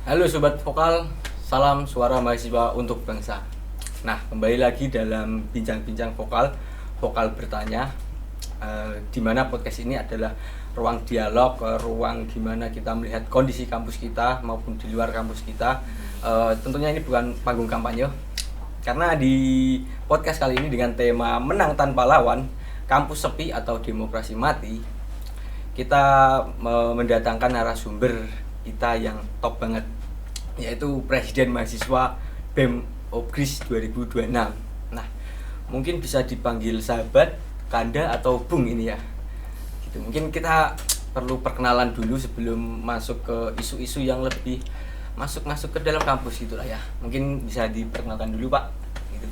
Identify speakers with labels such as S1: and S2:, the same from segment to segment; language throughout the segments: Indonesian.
S1: Halo Sobat Vokal, salam suara mahasiswa untuk bangsa. Nah, kembali lagi dalam bincang-bincang vokal bertanya, di mana podcast ini adalah ruang dialog, ruang gimana kita melihat kondisi kampus kita maupun di luar kampus kita. Tentunya ini bukan panggung kampanye, karena di podcast kali ini dengan tema menang tanpa lawan, kampus sepi atau demokrasi mati, kita mendatangkan narasumber kita yang top banget, yaitu Presiden Mahasiswa BEM Obgris 2026. Nah, mungkin bisa dipanggil sahabat, Kanda, atau Bung ini ya. Gitu. Mungkin kita perlu perkenalan dulu sebelum masuk ke isu-isu yang lebih masuk ke dalam kampus gitulah ya. Mungkin bisa diperkenalkan dulu, Pak. Gitu.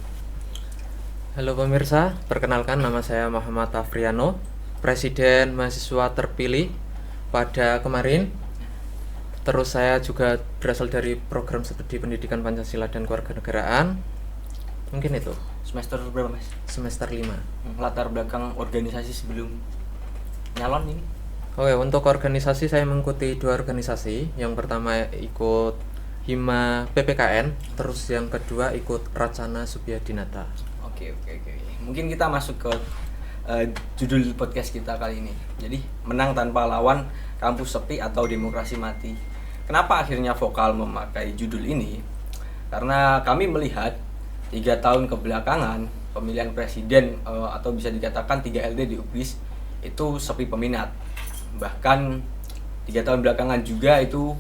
S2: Halo pemirsa, perkenalkan nama saya Muhammad Afriano, Presiden Mahasiswa terpilih pada kemarin. Terus saya juga berasal dari program studi pendidikan Pancasila dan Kewarganegaraan. Mungkin itu.
S1: Semester berapa, Mas?
S2: Semester 5.
S1: Latar belakang organisasi sebelum nyalon ini?
S2: Oke, untuk organisasi saya mengikuti 2 organisasi. Yang pertama ikut Hima PPKN, terus yang kedua ikut Racana Subyadinata.
S1: Oke. Mungkin kita masuk ke judul podcast kita kali ini. Jadi, menang tanpa lawan, kampus sepi atau demokrasi mati. Kenapa akhirnya Vokal memakai judul ini? Karena kami melihat 3 tahun kebelakangan pemilihan presiden atau bisa dikatakan 3 LD di UPRIS itu sepi peminat. Bahkan 3 tahun belakangan juga itu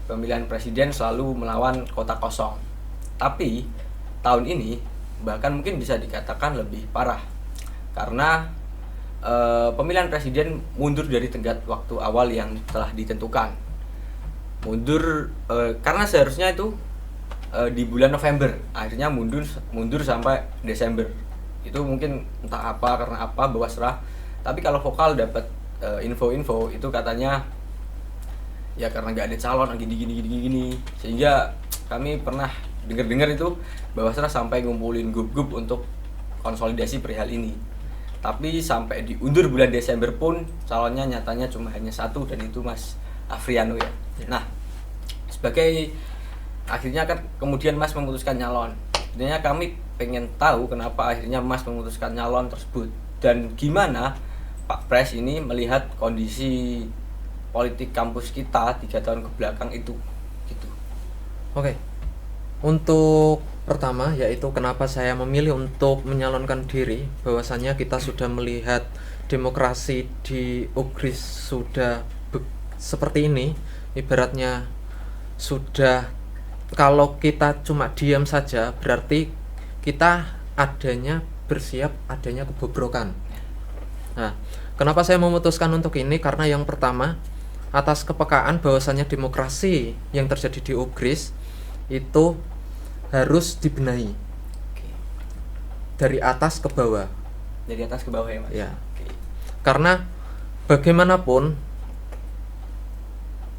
S1: pemilihan presiden selalu melawan kota kosong. Tapi tahun ini bahkan mungkin bisa dikatakan lebih parah, karena pemilihan presiden mundur dari tenggat waktu awal yang telah ditentukan. Mundur karena seharusnya itu di bulan November, akhirnya mundur sampai Desember. Itu mungkin entah apa, karena apa, bawah serah. Tapi kalau Vokal dapat info-info itu katanya ya karena nggak ada calon gini, sehingga kami pernah dengar itu bawah serah sampai ngumpulin grup untuk konsolidasi perihal ini. Tapi sampai diundur bulan Desember pun calonnya nyatanya cuma hanya 1, dan itu Mas Afriano ya. Nah, sebagai akhirnya kan kemudian Mas memutuskan nyalon. Sebenarnya kami pengen tahu kenapa akhirnya Mas memutuskan nyalon tersebut, dan gimana Pak Pres ini melihat kondisi politik kampus kita 3 tahun kebelakang itu gitu.
S2: Oke. Untuk pertama yaitu kenapa saya memilih untuk menyalonkan diri, bahwasanya kita sudah melihat demokrasi di UGRIS sudah seperti ini. Ibaratnya sudah, kalau kita cuma diam saja berarti kita bersiap adanya kebobrokan. Nah, kenapa saya memutuskan untuk ini? Karena yang pertama, atas kepekaan bahwasanya demokrasi yang terjadi di UGRIS itu harus dibenahi.
S1: Oke.
S2: Dari atas ke bawah.
S1: Dari atas ke bawah ya, Mas?
S2: Ya.
S1: Oke.
S2: Karena bagaimanapun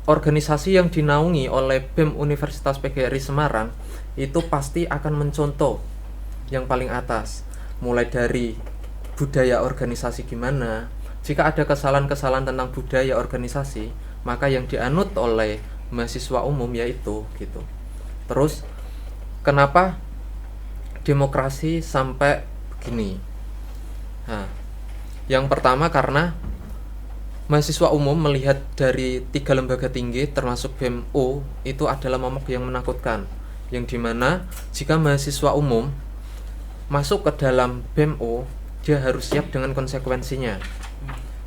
S2: organisasi yang dinaungi oleh BEM Universitas PGRI Semarang itu pasti akan mencontoh yang paling atas. Mulai dari budaya organisasi gimana. Jika ada kesalahan-kesalahan tentang budaya organisasi, maka yang dianut oleh mahasiswa umum yaitu gitu. Terus kenapa demokrasi sampai begini? Nah, yang pertama karena mahasiswa umum melihat dari 3 lembaga tinggi termasuk BEM-U itu adalah momok yang menakutkan, yang dimana jika mahasiswa umum masuk ke dalam BEM-U, dia harus siap dengan konsekuensinya.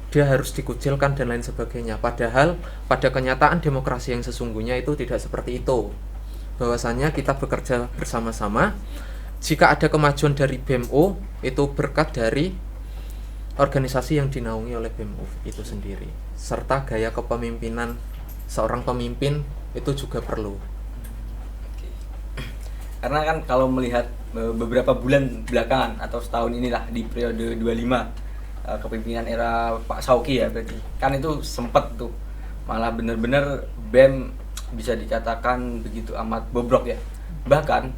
S2: Dia harus dikucilkan dan lain sebagainya. Padahal pada kenyataan demokrasi yang sesungguhnya itu tidak seperti itu. Bahwasanya kita bekerja bersama-sama. Jika ada kemajuan dari BEM-U, itu berkat dari organisasi yang dinaungi oleh BEM-U itu sendiri, serta gaya kepemimpinan seorang pemimpin itu juga perlu.
S1: Oke. Karena kan kalau melihat beberapa bulan belakangan atau setahun inilah di periode 25 kepemimpinan era Pak Sauki ya, berarti kan itu sempat tuh malah benar-benar BEM bisa dikatakan begitu amat bobrok ya. Bahkan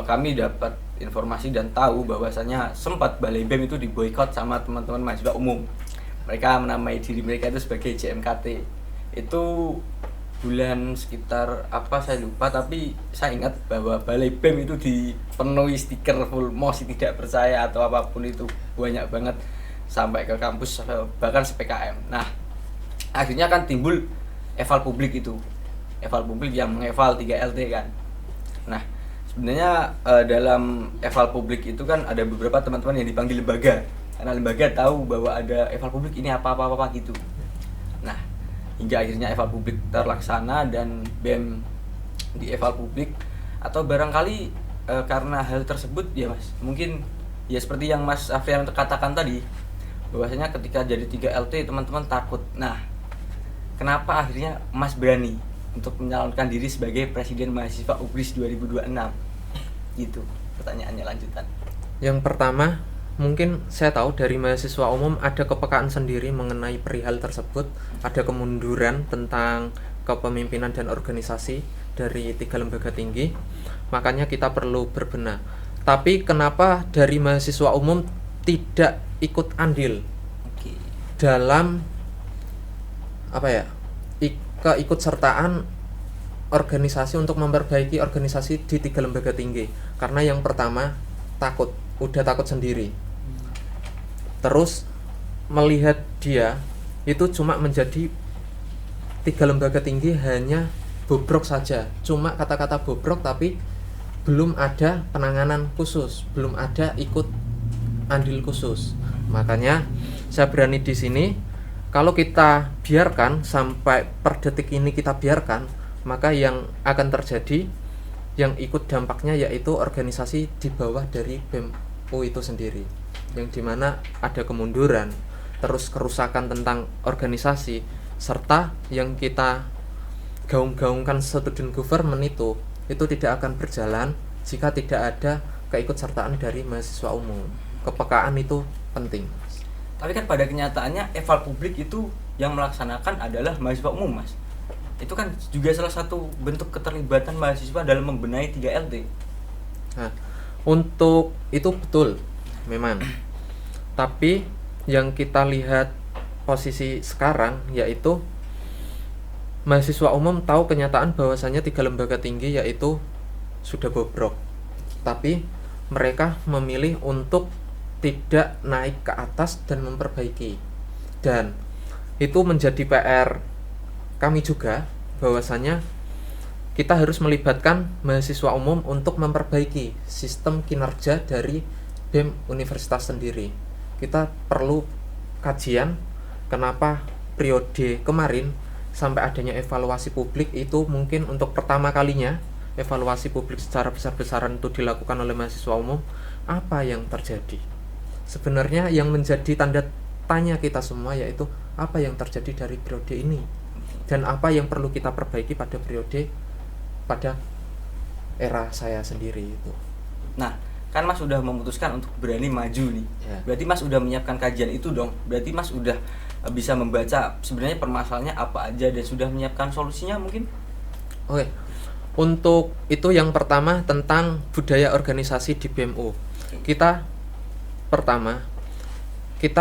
S1: kami dapat informasi dan tahu bahwasanya sempat Balai BEM itu diboikot sama teman-teman mahasiswa umum. Mereka menamai diri mereka itu sebagai JMKT. Itu bulan sekitar apa saya lupa, tapi saya ingat bahwa Balai BEM itu dipenuhi stiker full mosi tidak percaya atau apapun itu, banyak banget sampai ke kampus bahkan PKM. Nah, akhirnya kan timbul eval publik itu. Eval publik yang mengeval 3LT kan. Nah, sebenarnya dalam eval publik itu kan ada beberapa teman-teman yang dipanggil lembaga. Karena lembaga tahu bahwa ada eval publik ini apa gitu. Nah, hingga akhirnya eval publik terlaksana dan BEM di eval publik, atau barangkali karena hal tersebut ya Mas, mungkin ya seperti yang Mas Afrian katakan tadi, bahwasanya ketika jadi 3LT teman-teman takut. Nah, kenapa akhirnya Mas berani untuk menyalonkan diri sebagai Presiden Mahasiswa UGRIS 2026? Gitu pertanyaannya lanjutan.
S2: Yang pertama, mungkin saya tahu dari mahasiswa umum ada kepekaan sendiri mengenai perihal tersebut, ada kemunduran tentang kepemimpinan dan organisasi dari 3 lembaga tinggi, makanya kita perlu berbenah. Tapi kenapa dari mahasiswa umum tidak ikut andil
S1: Oke.
S2: dalam keikutsertaan organisasi untuk memperbaiki organisasi di 3 lembaga tinggi? Karena yang pertama, udah takut sendiri. Terus melihat dia itu cuma menjadi 3 lembaga tinggi hanya bobrok saja, cuma kata-kata bobrok, tapi belum ada penanganan khusus, belum ada ikut andil khusus. Makanya saya berani di sini, kalau kita biarkan sampai per detik ini kita biarkan, maka yang akan terjadi, yang ikut dampaknya yaitu organisasi di bawah dari BEM-U itu sendiri, yang dimana ada kemunduran, terus kerusakan tentang organisasi, serta yang kita gaung-gaungkan student government itu tidak akan berjalan jika tidak ada keikutsertaan dari mahasiswa umum. Kepekaan itu penting.
S1: Tapi kan pada kenyataannya eval publik itu yang melaksanakan adalah mahasiswa umum, Mas. Itu kan juga salah satu bentuk keterlibatan mahasiswa dalam membenahi 3LT.
S2: Nah, untuk itu betul memang. Tapi yang kita lihat posisi sekarang yaitu mahasiswa umum tahu kenyataan bahwasannya 3 lembaga tinggi yaitu sudah bobrok. Tapi mereka memilih untuk tidak naik ke atas dan memperbaiki. Dan itu menjadi PR kami juga, bahwasannya kita harus melibatkan mahasiswa umum untuk memperbaiki sistem kinerja dari BEM universitas sendiri. Kita perlu kajian kenapa periode kemarin sampai adanya evaluasi publik itu mungkin untuk pertama kalinya evaluasi publik secara besar-besaran itu dilakukan oleh mahasiswa umum. Apa yang terjadi? Sebenarnya yang menjadi tanda tanya kita semua yaitu apa yang terjadi dari periode ini dan apa yang perlu kita perbaiki pada era saya sendiri itu.
S1: Nah, kan Mas sudah memutuskan untuk berani maju nih.
S2: Ya.
S1: Berarti Mas sudah menyiapkan kajian itu dong. Berarti Mas sudah bisa membaca sebenarnya permasalahannya apa aja dan sudah menyiapkan solusinya mungkin.
S2: Oke. Untuk itu yang pertama tentang budaya organisasi di BEM-U. Kita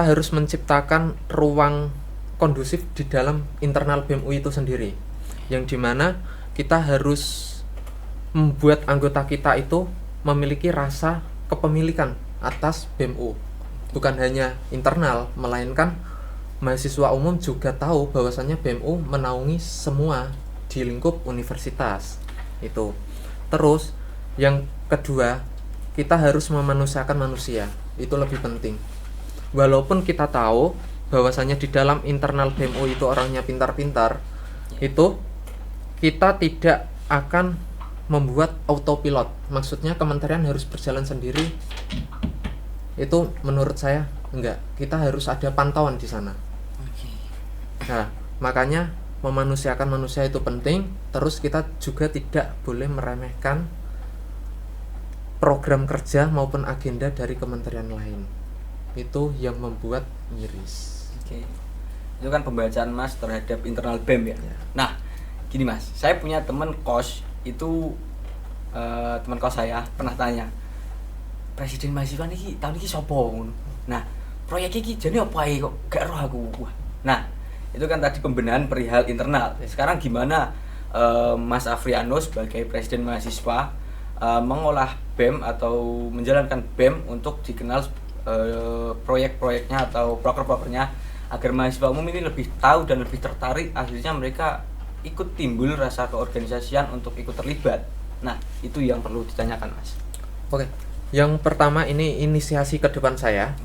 S2: harus menciptakan ruang kondusif di dalam internal BEM-U itu sendiri, yang dimana kita harus membuat anggota kita itu memiliki rasa kepemilikan atas BEM-U. Bukan hanya internal, melainkan mahasiswa umum juga tahu bahwasannya BEM-U menaungi semua di lingkup universitas itu. Terus yang kedua, kita harus memanusiakan manusia. Itu lebih penting. Walaupun kita tahu bahwasannya di dalam internal BEM-U itu orangnya pintar-pintar, itu kita tidak akan membuat autopilot. Maksudnya kementerian harus berjalan sendiri. Itu menurut saya enggak. Kita harus ada pantauan di sana. Nah, makanya memanusiakan manusia itu penting. Terus kita juga tidak boleh meremehkan program kerja maupun agenda dari kementerian lain. Itu yang membuat miris.
S1: Oke. Itu kan pembacaan Mas terhadap internal BEM ya. Nah, gini Mas, saya punya teman kos itu, teman kos saya pernah tanya, Presiden mahasiswa niki tahun niki sopo ngono. Nah, proyek iki jane apa kok gak roh aku. Wah. Nah, itu kan tadi pembenahan perihal internal. Sekarang gimana Mas Afriano sebagai presiden mahasiswa mengolah BEM atau menjalankan BEM untuk dikenal proyek-proyeknya atau proker-prokernya agar mahasiswa umum ini lebih tahu dan lebih tertarik, akhirnya mereka ikut timbul rasa keorganisasian untuk ikut terlibat. Nah, itu yang perlu ditanyakan, Mas.
S2: Oke. Yang pertama ini inisiasi ke depan saya,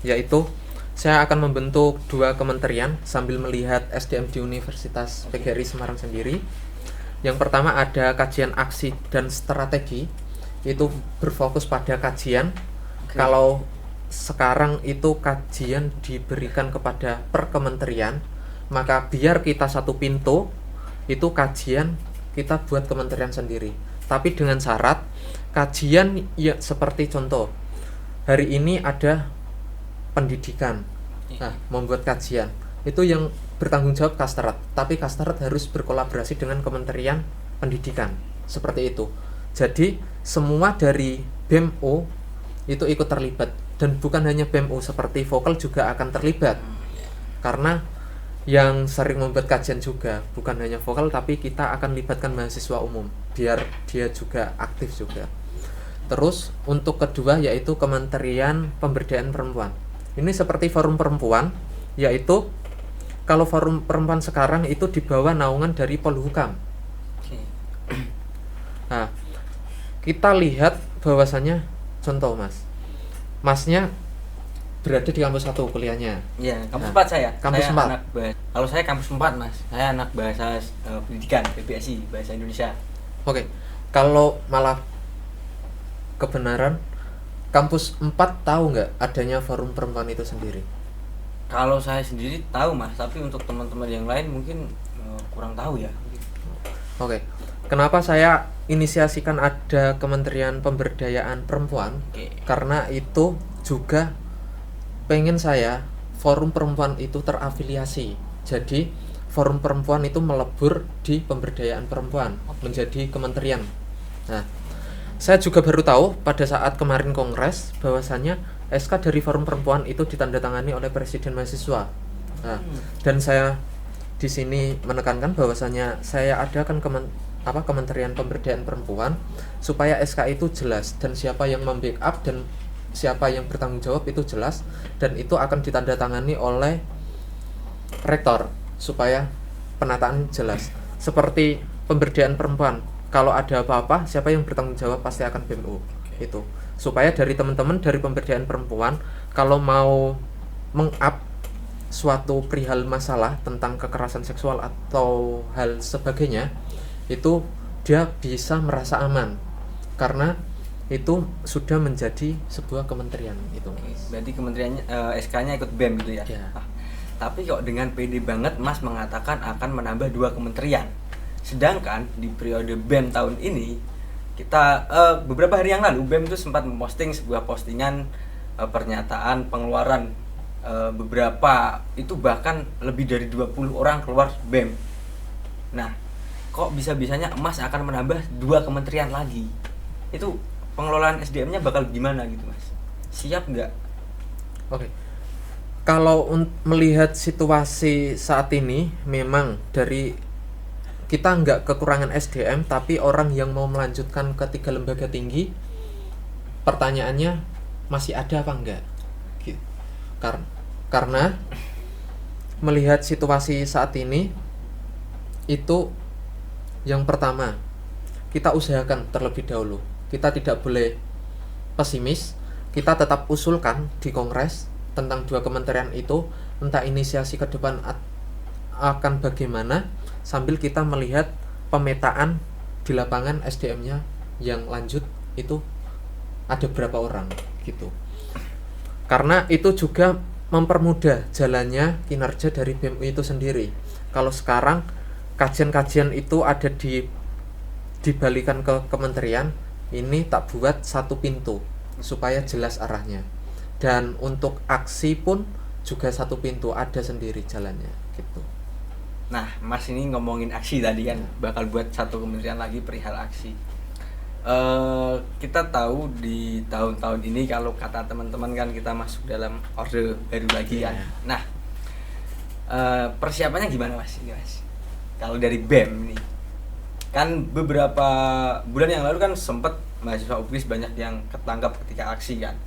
S2: yaitu saya akan membentuk 2 kementerian sambil melihat SDM di Universitas PGRI Semarang sendiri. Yang pertama ada kajian aksi dan strategi, itu berfokus pada kajian. Kalau sekarang itu kajian diberikan kepada per kementerian, maka biar kita satu pintu, itu kajian kita buat kementerian sendiri. Tapi dengan syarat kajian ya seperti contoh hari ini ada pendidikan, nah membuat kajian itu yang bertanggung jawab Kastrat, tapi Kastrat harus berkolaborasi dengan Kementerian Pendidikan seperti itu. Jadi semua dari BEMO itu ikut terlibat, dan bukan hanya BEMO, seperti vokal juga akan terlibat karena yang sering membuat kajian juga bukan hanya vokal, tapi kita akan libatkan mahasiswa umum biar dia juga aktif juga. Terus untuk kedua yaitu Kementerian Pemberdayaan Perempuan. Ini seperti forum perempuan, yaitu kalau forum perempuan sekarang itu di bawah naungan dari Polhukam. Nah, kita lihat bahwasannya contoh masnya berada di kampus 1 kuliahnya.
S1: Iya, kampus 4 saya.
S2: Kampus 4.
S1: Kalau saya kampus 4, Mas. Saya anak bahasa pendidikan, BPSI, bahasa Indonesia.
S2: Oke. Kalau malah kebenaran kampus 4 tahu nggak adanya forum perempuan itu sendiri?
S1: Kalau saya sendiri tahu, Mas, tapi untuk teman-teman yang lain mungkin kurang tahu ya.
S2: Oke. Kenapa saya inisiasikan ada Kementerian Pemberdayaan Perempuan? Karena itu juga pengen saya forum perempuan itu terafiliasi. Jadi forum perempuan itu melebur di pemberdayaan perempuan menjadi kementerian. Nah, saya juga baru tahu pada saat kemarin kongres bahwasannya SK dari forum perempuan itu ditandatangani oleh presiden mahasiswa. Nah, dan saya di sini menekankan bahwasannya saya adakan Kementerian Pemberdayaan Perempuan supaya SK itu jelas dan siapa yang membackup dan siapa yang bertanggung jawab itu jelas, dan itu akan ditandatangani oleh rektor supaya penataan jelas. Seperti pemberdayaan perempuan, kalau ada apa-apa siapa yang bertanggung jawab pasti akan BEMU. Itu supaya dari teman-teman dari pemberdayaan perempuan kalau mau meng-up suatu perihal masalah tentang kekerasan seksual atau hal sebagainya, itu dia bisa merasa aman karena itu sudah menjadi sebuah kementerian itu.
S1: Berarti kementeriannya SK-nya ikut BEM gitu ya. Tapi kok dengan pede banget Mas mengatakan akan menambah 2 kementerian. Sedangkan di periode BEM tahun ini kita beberapa hari yang lalu BEM itu sempat memposting sebuah postingan pernyataan pengeluaran beberapa itu bahkan lebih dari 20 orang keluar BEM. Nah, kok bisa-bisanya Mas akan menambah 2 kementerian lagi? Itu pengelolaan SDM-nya bakal gimana gitu, Mas? Siap nggak?
S2: Oke. Kalau melihat situasi saat ini, memang dari kita nggak kekurangan SDM, tapi orang yang mau melanjutkan ke 3 lembaga tinggi, pertanyaannya masih ada apa enggak? Gitu. Karena melihat situasi saat ini, itu yang pertama, kita usahakan terlebih dahulu. Kita tidak boleh pesimis, kita tetap usulkan di kongres tentang 2 kementerian itu, entah inisiasi ke depan akan bagaimana, sambil kita melihat pemetaan di lapangan SDM-nya yang lanjut itu ada berapa orang gitu. Karena itu juga mempermudah jalannya kinerja dari BEM itu sendiri. Kalau sekarang kajian-kajian itu ada dibalikan ke kementerian, ini tak buat satu pintu supaya jelas arahnya, dan untuk aksi pun juga satu pintu ada sendiri jalannya gitu.
S1: Nah, Mas ini ngomongin aksi tadi kan, bakal buat satu kementerian lagi perihal aksi. Kita tahu di tahun-tahun ini kalau kata teman-teman kan kita masuk dalam orde baru lagi kan. Nah, persiapannya gimana Mas? Ini Mas, kalau dari BEM ini Kan beberapa bulan yang lalu kan sempat mahasiswa UGRIS banyak yang ketangkap ketika aksi kan.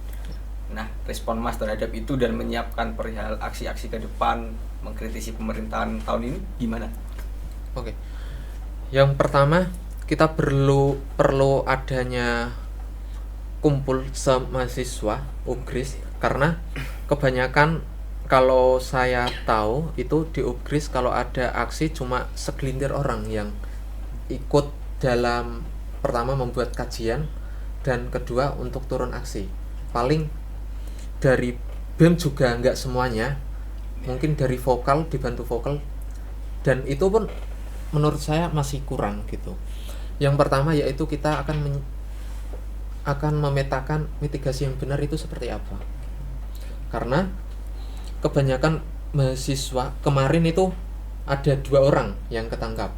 S1: Nah, respon Mas terhadap itu dan menyiapkan perihal aksi-aksi ke depan mengkritisi pemerintahan tahun ini gimana?
S2: Oke. Yang pertama, kita perlu adanya kumpul semahasiswa UGRIS karena kebanyakan kalau saya tahu itu di UGRIS kalau ada aksi cuma segelintir orang yang ikut dalam pertama membuat kajian dan kedua untuk turun aksi. Paling dari BEM juga nggak semuanya, mungkin dari vokal dibantu vokal, dan itu pun menurut saya masih kurang gitu. Yang pertama yaitu kita akan memetakan mitigasi yang benar itu seperti apa, karena kebanyakan mahasiswa kemarin itu ada 2 orang yang ketangkap.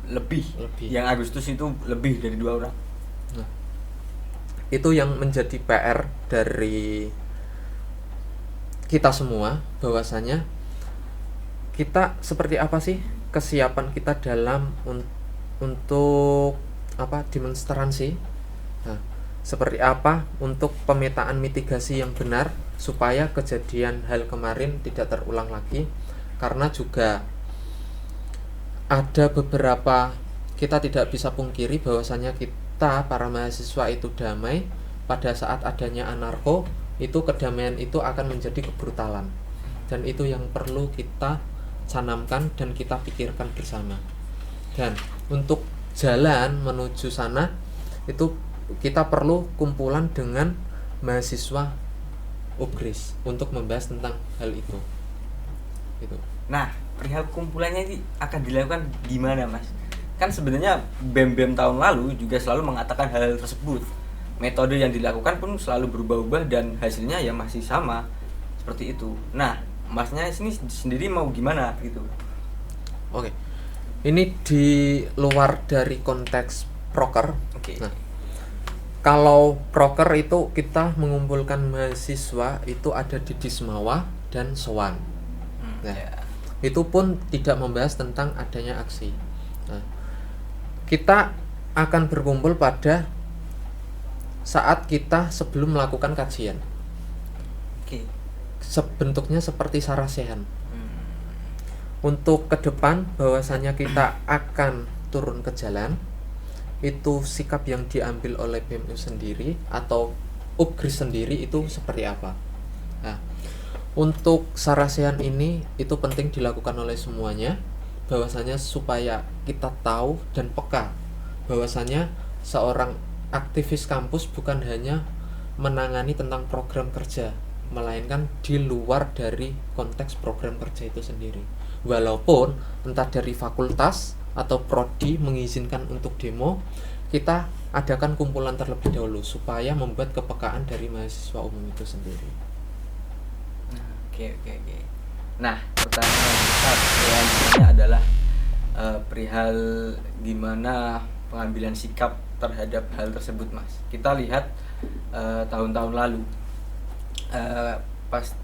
S1: Lebih. Yang Agustus itu lebih dari 2 orang.
S2: Nah, itu yang menjadi PR dari kita semua, bahwasanya kita seperti apa sih kesiapan kita dalam untuk demonstrasi. Nah, seperti apa untuk pemetaan mitigasi yang benar supaya kejadian hal kemarin tidak terulang lagi, karena juga ada beberapa, kita tidak bisa pungkiri bahwasanya kita para mahasiswa itu damai. Pada saat adanya anarko, itu kedamaian itu akan menjadi kebrutalan, dan itu yang perlu kita canamkan dan kita pikirkan bersama. Dan untuk jalan menuju sana itu kita perlu kumpulan dengan mahasiswa UGRIS untuk membahas tentang hal itu gitu.
S1: Nah, perihal kumpulannya ini akan dilakukan gimana, Mas? Kan sebenarnya BEM-BEM tahun lalu juga selalu mengatakan hal tersebut. Metode yang dilakukan pun selalu berubah-ubah dan hasilnya ya masih sama seperti itu. Nah, Masnya sini sendiri mau gimana gitu?
S2: Oke. Ini di luar dari konteks proker.
S1: Oke.
S2: Nah, kalau proker itu kita mengumpulkan mahasiswa itu ada di Dismawa dan Sowan. Nah, itu pun tidak membahas tentang adanya aksi. Nah, kita akan berkumpul pada saat kita sebelum melakukan kajian.
S1: Oke.
S2: Bentuknya seperti sarasehan. Untuk ke depan bahwasanya kita akan turun ke jalan, itu sikap yang diambil oleh BEM sendiri atau UGRIS sendiri itu seperti apa. Nah, untuk sarasehan ini itu penting dilakukan oleh semuanya, bahwasanya supaya kita tahu dan peka bahwasanya seorang aktivis kampus bukan hanya menangani tentang program kerja, melainkan di luar dari konteks program kerja itu sendiri. Walaupun entah dari fakultas atau prodi mengizinkan untuk demo, kita adakan kumpulan terlebih dahulu supaya membuat kepekaan dari mahasiswa umum itu sendiri.
S1: Oke. Nah, pertanyaan besar selanjutnya adalah perihal gimana pengambilan sikap terhadap hal tersebut, Mas. Kita lihat tahun-tahun lalu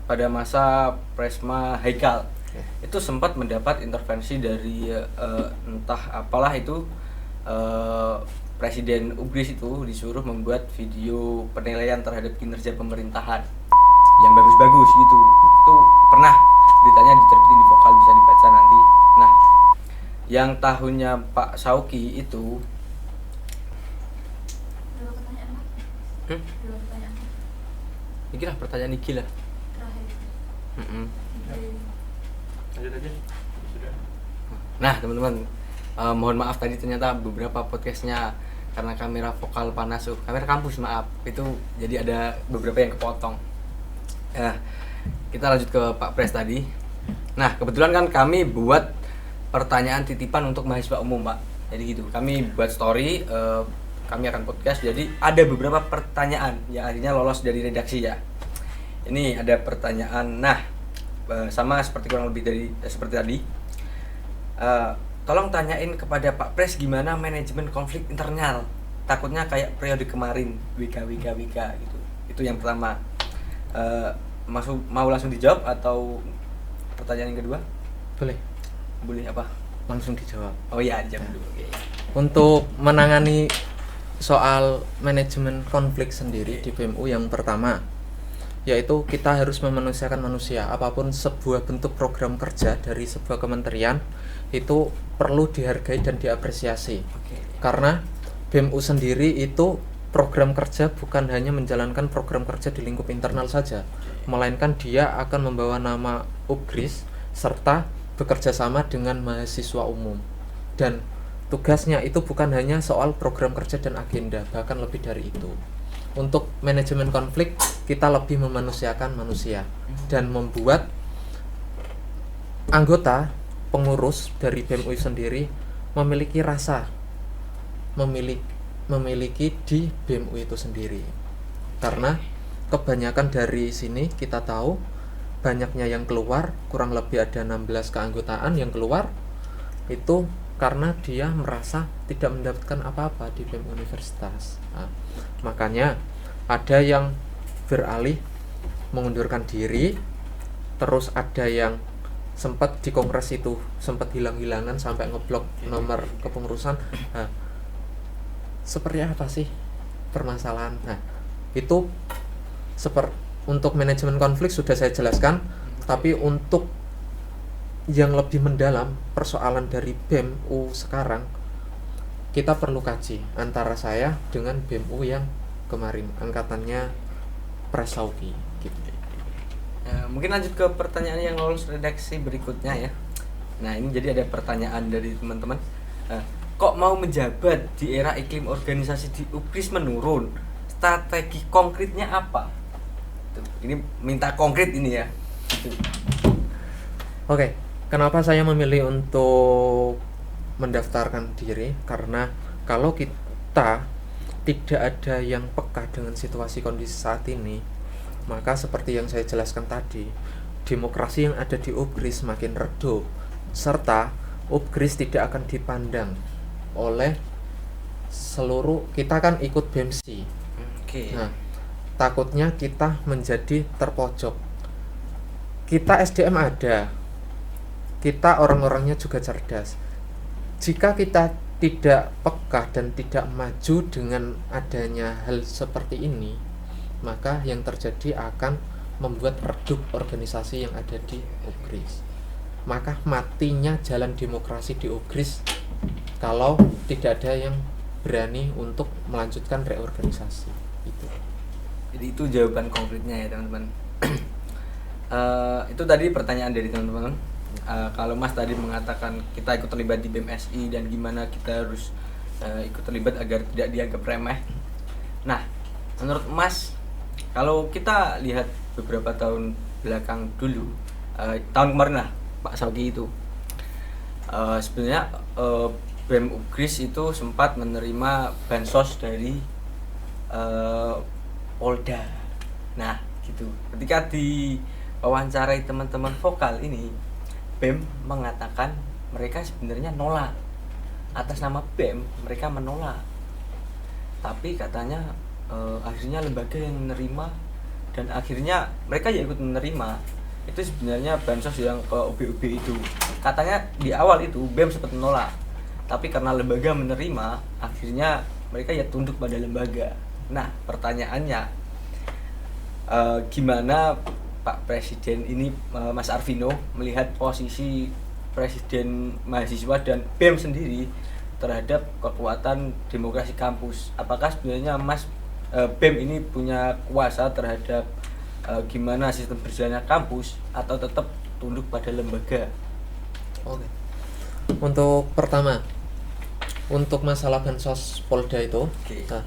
S1: pada masa Presma Haikal itu sempat mendapat intervensi dari entah apalah itu, Presiden UGRIS itu disuruh membuat video penilaian terhadap kinerja pemerintahan yang bagus-bagus gitu. Itu pernah beritanya diterbitin di Vokal, bisa dibaca nanti. Nah, yang tahunnya Pak Sauki itu ini lah pertanyaan Niki lah.
S3: Lanjut aja. Sudah.
S1: Nah, teman-teman, mohon maaf tadi ternyata beberapa podcastnya karena kamera vokal panas, kamera kampus maaf, itu jadi ada beberapa yang kepotong. Kita lanjut ke Pak Pres tadi. Nah, kebetulan kan kami buat pertanyaan titipan untuk mahasiswa umum, Pak. Jadi gitu, kami buat story, kami akan podcast. Jadi ada beberapa pertanyaan yang akhirnya lolos dari redaksi ya. Ini ada pertanyaan. Nah, sama seperti kurang lebih dari seperti tadi. Tolong tanyain kepada Pak Pres gimana manajemen konflik internal. Takutnya kayak periode kemarin, WK gitu. Itu yang pertama. Mau langsung dijawab atau pertanyaan yang kedua?
S2: Boleh
S1: Apa?
S2: langsung dijawab.
S1: Oh iya, jam dulu. Oke.
S2: Untuk menangani soal manajemen konflik sendiri di BMU, yang pertama yaitu kita harus memanusiakan manusia. Apapun sebuah bentuk program kerja dari sebuah kementerian itu perlu dihargai dan diapresiasi.
S1: Oke.
S2: Karena BMU sendiri itu program kerja bukan hanya menjalankan program kerja di lingkup internal saja, melainkan dia akan membawa nama UPGRIS serta bekerja sama dengan mahasiswa umum. Dan tugasnya itu bukan hanya soal program kerja dan agenda, bahkan lebih dari itu. Untuk manajemen konflik, kita lebih memanusiakan manusia dan membuat anggota pengurus dari BEM UI sendiri memiliki rasa memiliki di BEM UI itu sendiri. Karena kebanyakan dari sini kita tahu banyaknya yang keluar, kurang lebih ada 16 keanggotaan yang keluar itu karena dia merasa tidak mendapatkan apa-apa di BEM universitas. Nah, makanya ada yang beralih mengundurkan diri, terus ada yang sempat di kongres itu sempat hilang-hilangan sampai ngeblok nomor kepengurusan. Nah, seperti apa sih permasalahan? Nah, itu untuk manajemen konflik sudah saya jelaskan, tapi untuk yang lebih mendalam persoalan dari BEM-U sekarang kita perlu kaji antara saya dengan BEM-U yang kemarin angkatannya Prasauki gitu.
S1: Mungkin lanjut ke pertanyaan yang lolos redaksi berikutnya ya. Nah, ini jadi ada pertanyaan dari teman-teman. Kok mau menjabat di era iklim organisasi di UPGRIS menurun? Strategi konkretnya apa? Tuh, ini minta konkret ini ya. Gitu.
S2: Oke, kenapa saya memilih untuk mendaftarkan diri? Karena kalau kita tidak ada yang peka dengan situasi kondisi saat ini, maka seperti yang saya jelaskan tadi, demokrasi yang ada di UPGRIS makin redup, serta UPGRIS tidak akan dipandang oleh seluruh, kita kan ikut BEMSI.
S1: Oke.
S2: Nah, takutnya kita menjadi terpojok. Kita SDM ada, kita orang-orangnya juga cerdas. Jika kita tidak peka dan tidak maju dengan adanya hal seperti ini, maka yang terjadi akan membuat redup organisasi yang ada di UPGRIS. Maka matinya jalan demokrasi di UPGRIS kalau tidak ada yang berani untuk melanjutkan reorganisasi itu.
S1: Jadi itu jawaban konkretnya ya teman-teman. Itu tadi pertanyaan dari teman-teman. Kalau Mas tadi mengatakan kita ikut terlibat di BEMSI dan gimana kita harus ikut terlibat agar tidak dianggap remeh. Nah, menurut Mas, kalau kita lihat beberapa tahun belakang dulu, tahun kemarin lah Pak Sauki itu, sebenarnya BEM UPGRIS itu sempat menerima bansos dari Polda. Nah, gitu. Ketika diwawancarai teman-teman vokal ini, BEM mengatakan mereka sebenarnya nolak. Atas nama BEM mereka menolak. Tapi katanya akhirnya lembaga yang menerima dan akhirnya mereka ya ikut menerima. Itu sebenarnya bansos yang ke OB-OB itu. Katanya di awal itu BEM sempat menolak. Tapi karena lembaga menerima, akhirnya mereka ya tunduk pada lembaga. Nah, pertanyaannya gimana Pak Presiden ini, Mas Arvino, melihat posisi Presiden mahasiswa dan BEM sendiri terhadap kekuatan demokrasi kampus? Apakah sebenarnya Mas BEM ini punya kuasa terhadap gimana sistem berjalannya kampus atau tetap tunduk pada lembaga?
S2: Oke. Untuk pertama, untuk masalah bansos Polda itu,
S1: Oke.
S2: nah,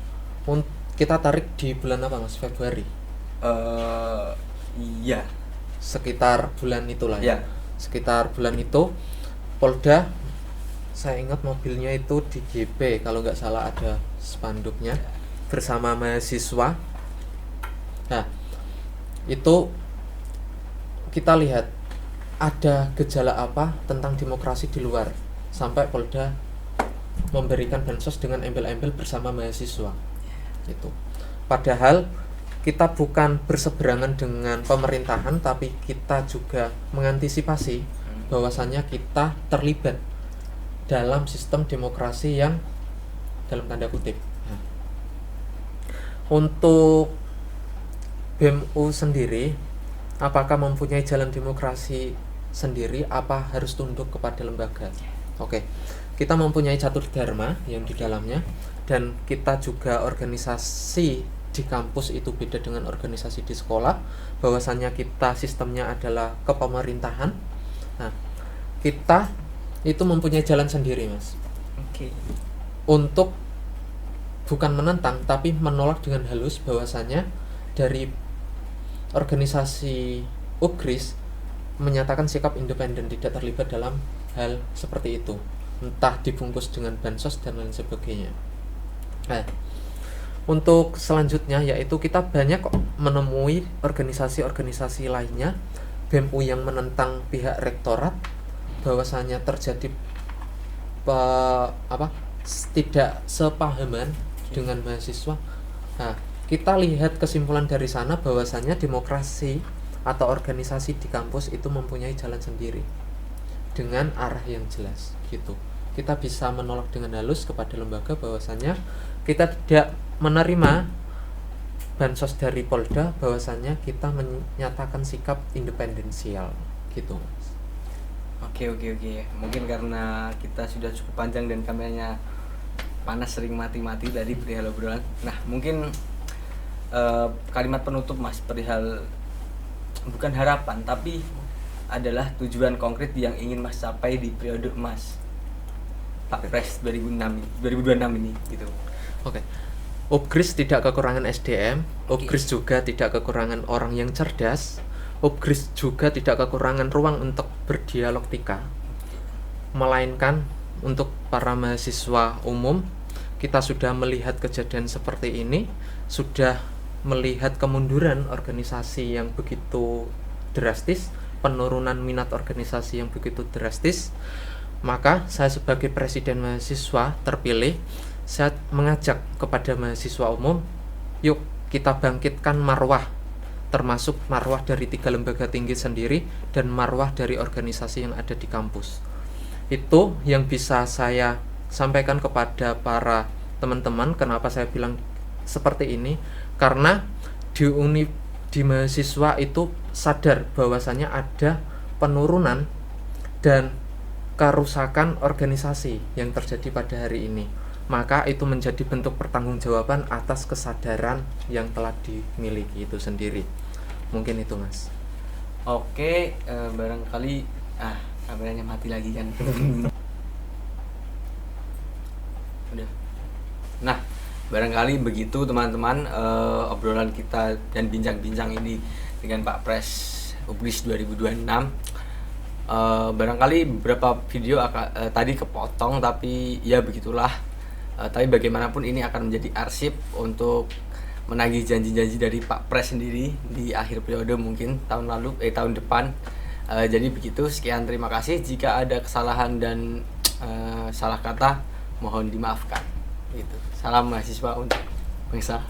S2: kita tarik di bulan apa Mas? Februari.
S1: Iya.
S2: Sekitar bulan itulah
S1: Ya.
S2: Sekitar bulan itu Polda, saya ingat mobilnya itu di GP kalau nggak salah, ada spanduknya bersama mahasiswa. Nah, itu kita lihat ada gejala apa tentang demokrasi di luar sampai Polda memberikan bansos dengan embel-embel bersama mahasiswa itu. Padahal kita bukan berseberangan dengan pemerintahan, tapi kita juga mengantisipasi bahwasannya kita terlibat dalam sistem demokrasi yang dalam tanda kutip. Nah, untuk BEM-U sendiri, apakah mempunyai jalan demokrasi sendiri, apa harus tunduk kepada lembaga? Oke, kita mempunyai catur dharma yang di dalamnya, dan kita juga organisasi di kampus itu beda dengan organisasi di sekolah, bahwasannya kita sistemnya adalah kepemerintahan. Nah, kita itu mempunyai jalan sendiri, Mas,
S1: Oke.
S2: untuk bukan menentang tapi menolak dengan halus bahwasanya dari organisasi UGRIS menyatakan sikap independen, tidak terlibat dalam hal seperti itu, entah dibungkus dengan bansos dan lain sebagainya. Nah, untuk selanjutnya yaitu kita banyak kok menemui organisasi-organisasi lainnya BEM-U yang menentang pihak rektorat, bahwasanya terjadi tidak sepahaman dengan mahasiswa. Nah, kita lihat kesimpulan dari sana bahwasanya demokrasi atau organisasi di kampus itu mempunyai jalan sendiri dengan arah yang jelas gitu. Kita bisa menolak dengan halus kepada lembaga bahwasanya kita tidak menerima bansos dari Polda, bahwasanya kita menyatakan sikap independensial gitu.
S1: Oke. Mungkin karena kita sudah cukup panjang dan kameranya panas sering mati-mati tadi perihal obrolan. Nah, mungkin kalimat penutup Mas perihal bukan harapan tapi adalah tujuan konkret yang ingin Mas capai di periode Mas Pak Pres 2026 ini gitu.
S2: Oke. UGRIS tidak kekurangan SDM, UGRIS juga tidak kekurangan orang yang cerdas, UGRIS juga tidak kekurangan ruang untuk berdialektika. Melainkan untuk para mahasiswa umum, kita sudah melihat kejadian seperti ini, sudah melihat kemunduran organisasi yang begitu drastis, penurunan minat organisasi yang begitu drastis. Maka saya sebagai presiden mahasiswa terpilih, saya mengajak kepada mahasiswa umum, yuk kita bangkitkan marwah, termasuk marwah dari 3 lembaga tinggi sendiri dan marwah dari organisasi yang ada di kampus. Itu yang bisa saya sampaikan kepada para teman-teman. Kenapa saya bilang seperti ini? Karena di mahasiswa itu sadar bahwasanya ada penurunan dan kerusakan organisasi yang terjadi pada hari ini. Maka itu menjadi bentuk pertanggungjawaban atas kesadaran yang telah dimiliki itu sendiri. Mungkin itu, Mas.
S1: Oke, barangkali kameranya mati lagi kan. Udah. Nah, barangkali begitu teman-teman obrolan kita dan bincang-bincang ini dengan Pak Pres UGRIS 2026. Barangkali beberapa video tadi kepotong, tapi ya begitulah. Tapi bagaimanapun ini akan menjadi arsip untuk menagih janji-janji dari Pak Pres sendiri di akhir periode mungkin tahun depan. Jadi begitu, sekian, terima kasih. Jika ada kesalahan dan salah kata mohon dimaafkan. Gitu. Salam mahasiswa untuk bangsa.